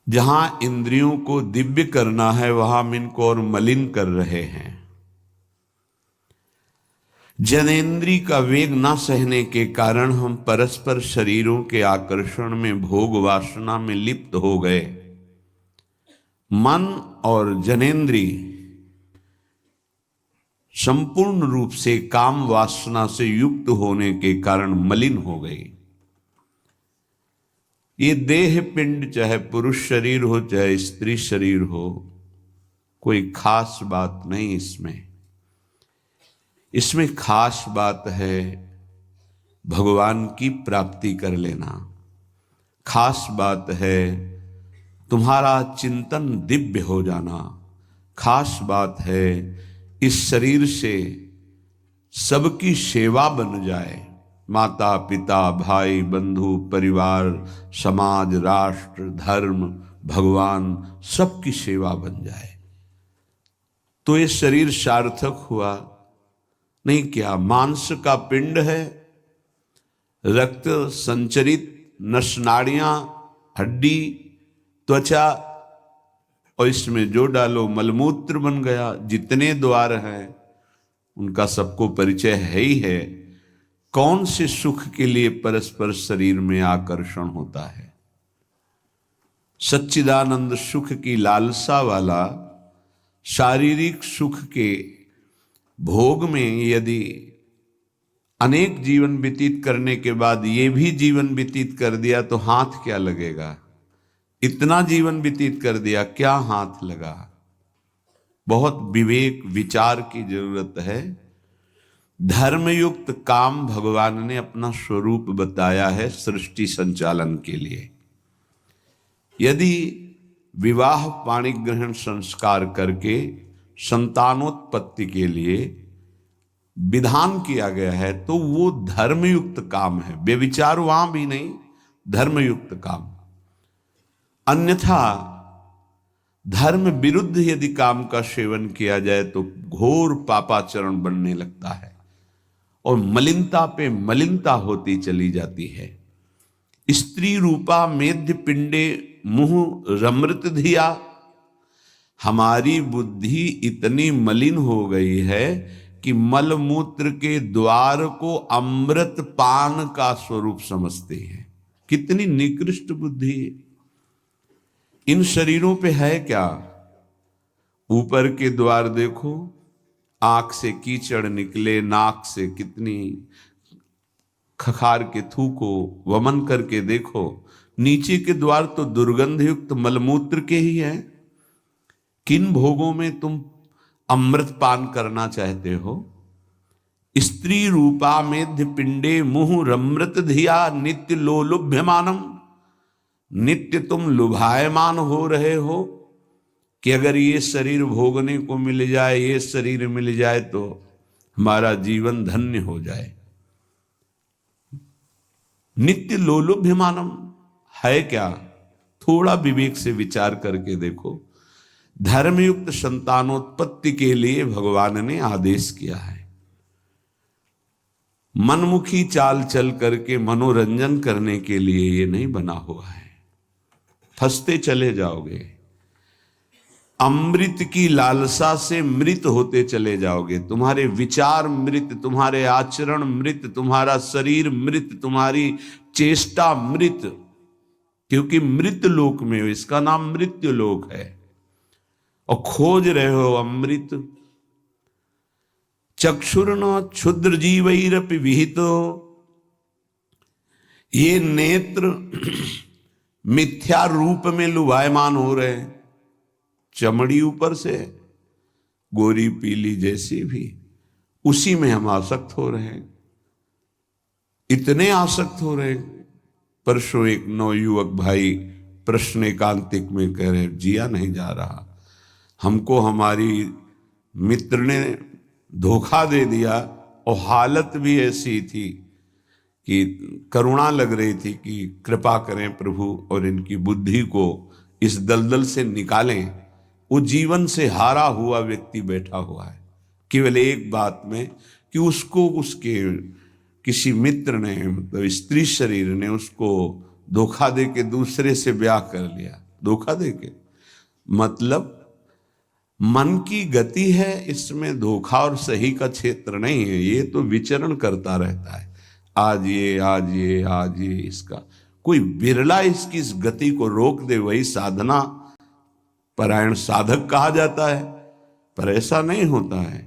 जहां इंद्रियों को दिव्य करना है वहां हम इनको और मलिन कर रहे हैं। जनेन्द्रिय का वेग न सहने के कारण हम परस्पर शरीरों के आकर्षण में भोग वासना में लिप्त हो गए। मन और जनेन्द्रिय संपूर्ण रूप से काम वासना से युक्त होने के कारण मलिन हो गई। ये देह पिंड चाहे पुरुष शरीर हो चाहे स्त्री शरीर हो, कोई खास बात नहीं इसमें। इसमें खास बात है भगवान की प्राप्ति कर लेना। खास बात है तुम्हारा चिंतन दिव्य हो जाना। खास बात है इस शरीर से सबकी सेवा बन जाए। माता पिता भाई बंधु परिवार समाज राष्ट्र धर्म भगवान सबकी सेवा बन जाए तो ये शरीर सार्थक हुआ। नहीं क्या मांस का पिंड है, रक्त संचरित नसनाड़ियां हड्डी त्वचा और इसमें जो डालो मलमूत्र बन गया। जितने द्वार हैं उनका सबको परिचय है ही है। कौन से सुख के लिए परस्पर शरीर में आकर्षण होता है? सच्चिदानंद सुख की लालसा वाला शारीरिक सुख के भोग में यदि अनेक जीवन व्यतीत करने के बाद ये भी जीवन व्यतीत कर दिया तो हाथ क्या लगेगा? इतना जीवन व्यतीत कर दिया, क्या हाथ लगा? बहुत विवेक विचार की जरूरत है। धर्मयुक्त काम भगवान ने अपना स्वरूप बताया है सृष्टि संचालन के लिए। यदि विवाह पाणी ग्रहण संस्कार करके संतानोत्पत्ति के लिए विधान किया गया है तो वो धर्मयुक्त काम है। व्यभिचार वहां भी नहीं, धर्मयुक्त काम। अन्यथा धर्म विरुद्ध यदि काम का सेवन किया जाए तो घोर पापाचरण बनने लगता है और मलिनता पे मलिनता होती चली जाती है। स्त्री रूपा मेध्य पिंडे मुंह रमृत धिया। हमारी बुद्धि इतनी मलिन हो गई है कि मलमूत्र के द्वार को अमृत पान का स्वरूप समझते हैं। कितनी निकृष्ट बुद्धि है। इन शरीरों पे है क्या? ऊपर के द्वार देखो, आंख से कीचड़ निकले, नाक से कितनी खखार के थूको, वमन करके देखो। नीचे के द्वार तो दुर्गंध युक्त मलमूत्र के ही है। किन भोगों में तुम अमृत पान करना चाहते हो? स्त्री रूपा मेध्य पिंडे मुहु रमृत धिया नित्य लोलुभ्यमानम। नित्य तुम लुभायमान हो रहे हो कि अगर ये शरीर भोगने को मिल जाए, ये शरीर मिल जाए तो हमारा जीवन धन्य हो जाए। नित्य लोलुभ्यमानम है क्या? थोड़ा विवेक से विचार करके देखो। धर्मयुक्त संतानोत्पत्ति के लिए भगवान ने आदेश किया है। मनमुखी चाल चल करके मनोरंजन करने के लिए ये नहीं बना हुआ है। फंसते चले जाओगे। अमृत की लालसा से मृत होते चले जाओगे। तुम्हारे विचार मृत, तुम्हारे आचरण मृत, तुम्हारा शरीर मृत, तुम्हारी चेष्टा मृत। क्योंकि मृत लोक में हो, इसका नाम मृत्यु लोक है और खोज रहे हो अमृत। चक्षुर्न क्षुद्र जीवैरपि विहितो। ये नेत्र मिथ्या रूप में लुभायमान हो रहे हैं। चमड़ी ऊपर से गोरी पीली जैसी भी, उसी में हम आसक्त हो रहे हैं। इतने आसक्त हो रहे हैं। परसों एक नवयुवक भाई प्रश्न एकांतिक में कह रहे, जिया नहीं जा रहा, हमको हमारी मित्र ने धोखा दे दिया और हालत भी ऐसी थी कि करुणा लग रही थी कि कृपा करें प्रभु और इनकी बुद्धि को इस दलदल से निकालें। वो जीवन से हारा हुआ व्यक्ति बैठा हुआ है केवल एक बात में कि उसको उसके किसी मित्र ने, मतलब स्त्री शरीर ने उसको धोखा दे के दूसरे से ब्याह कर लिया। धोखा देके मतलब मन की गति है, इसमें धोखा और सही का क्षेत्र नहीं है। ये तो विचरण करता रहता है, आज ये आज ये आज ये। इसका कोई बिरला इसकी इस गति को रोक दे, वही साधना परायण साधक कहा जाता है। पर ऐसा नहीं होता है।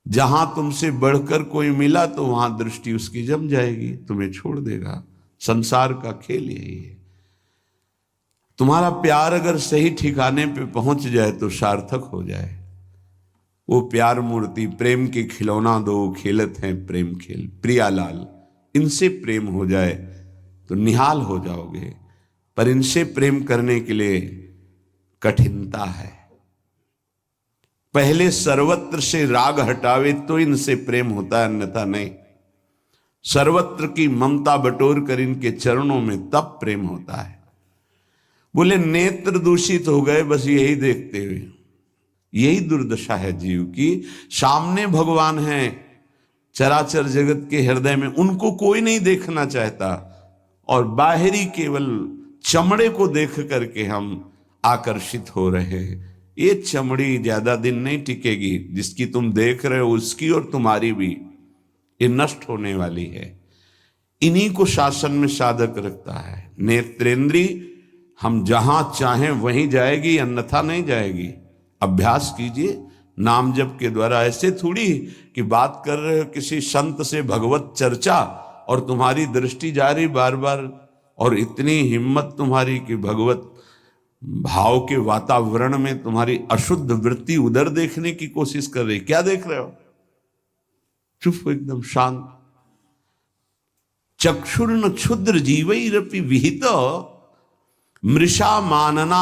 जहां तुमसे बढ़कर कोई मिला तो वहां दृष्टि उसकी जम जाएगी, तुम्हें छोड़ देगा। संसार का खेल यही है। तुम्हारा प्यार अगर सही ठिकाने पे पहुंच जाए तो सार्थक हो जाए। वो प्यार मूर्ति प्रेम के खिलौना दो खेलत हैं प्रेम खेल, प्रियालाल, इनसे प्रेम हो जाए तो निहाल हो जाओगे। पर इनसे प्रेम करने के लिए कठिनता है। पहले सर्वत्र से राग हटावे तो इनसे प्रेम होता है, अन्यथा नहीं। सर्वत्र की ममता बटोर कर इनके चरणों में तब प्रेम होता है। बोले नेत्र दूषित हो गए बस यही देखते हुए। यही दुर्दशा है जीव की। सामने भगवान हैं चराचर जगत के हृदय में, उनको कोई नहीं देखना चाहता, और बाहरी केवल चमड़े को देख करके हम आकर्षित हो रहे हैं। ये चमड़ी ज्यादा दिन नहीं टिकेगी, जिसकी तुम देख रहे हो उसकी और तुम्हारी भी, ये नष्ट होने वाली है। इन्हीं को शासन में साधक रखता है। नेत्रेंद्री हम जहां चाहें वहीं जाएगी, अन्यथा नहीं जाएगी। अभ्यास कीजिए नाम जप के द्वारा। ऐसे थोड़ी कि बात कर रहे हो किसी संत से भगवत चर्चा और तुम्हारी दृष्टि जा रही बार बार, और इतनी हिम्मत तुम्हारी कि भगवत भाव के वातावरण में तुम्हारी अशुद्ध वृत्ति उधर देखने की कोशिश कर रही। क्या देख रहे हो? चुप हो, एकदम शांत। चक्षुर्न क्षुद्र जीवैरपि विहित मृषा मानना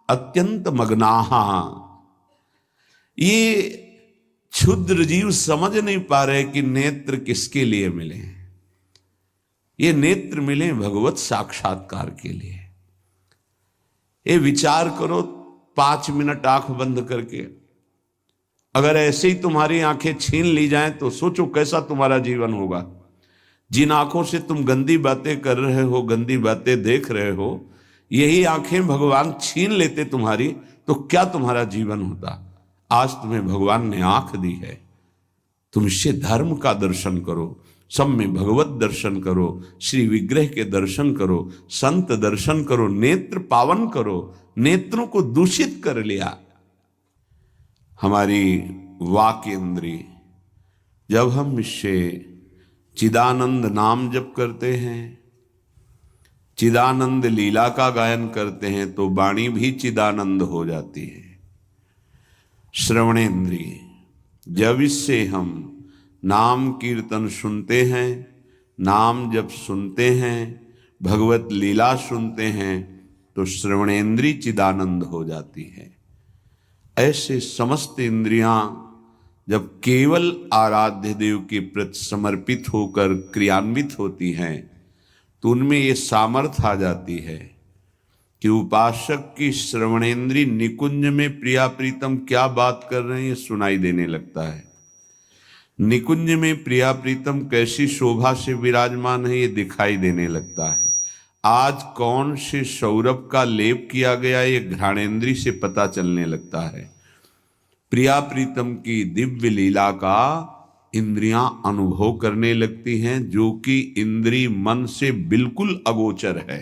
अत्यंत मग्नाहा। ये क्षुद्र जीव समझ नहीं पा रहे कि नेत्र किसके लिए मिले। ये नेत्र मिले भगवत साक्षात्कार के लिए। ये विचार करो 5 मिनट आंख बंद करके, अगर ऐसे ही तुम्हारी आंखें छीन ली जाएं तो सोचो कैसा तुम्हारा जीवन होगा। जिन आंखों से तुम गंदी बातें कर रहे हो, गंदी बातें देख रहे हो, यही आंखें भगवान छीन लेते तुम्हारी, तो क्या तुम्हारा जीवन होता। आज तुम्हें भगवान ने आंख दी है, तुम इससे धर्म का दर्शन करो, सब में भगवत दर्शन करो, श्री विग्रह के दर्शन करो, संत दर्शन करो, नेत्र पावन करो। नेत्रों को दूषित कर लिया हमारी वाक इंद्री। जब हम इससे चिदानंद नाम जप करते हैं, चिदानंद लीला का गायन करते हैं, तो वाणी भी चिदानंद हो जाती है। श्रवणेन्द्रिय, जब इससे हम नाम कीर्तन सुनते हैं, नाम जब सुनते हैं, भगवत लीला सुनते हैं, तो श्रवणेन्द्रिय चिदानंद हो जाती है। ऐसे समस्त इंद्रियां जब केवल आराध्य देव के प्रति समर्पित होकर क्रियान्वित होती हैं, तो उनमें ये सामर्थ्य आ जाती है कि उपासक की श्रवणेन्द्रिय निकुंज में प्रिया प्रीतम क्या बात कर रहे हैं ये सुनाई देने लगता है। निकुंज में प्रिया प्रीतम कैसी शोभा से विराजमान है ये दिखाई देने लगता है। आज कौन से सौरभ का लेप किया गया ये घ्राणेन्द्रिय से पता चलने लगता है। प्रिया प्रीतम की दिव्य लीला का इंद्रियां अनुभव करने लगती हैं, जो कि इंद्रिय मन से बिल्कुल अगोचर है।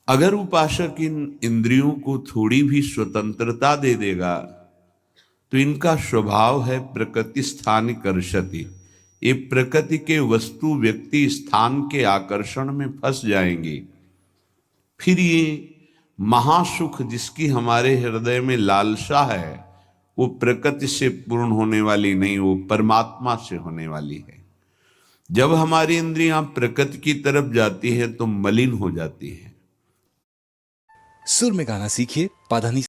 अगर उपासक इन इंद्रियों को थोड़ी भी स्वतंत्रता दे देगा तो इनका स्वभाव है प्रकृति स्थान कर्षति। ये प्रकृति के वस्तु व्यक्ति स्थान के आकर्षण में फंस जाएंगे। फिर ये महासुख जिसकी हमारे हृदय में लालसा है वो प्रकृति से पूर्ण होने वाली नहीं, वो परमात्मा से होने वाली है। जब हमारी इंद्रियां प्रकृति की तरफ जाती है तो मलिन हो जाती है। सुर में गाना सीखिए, पाधानी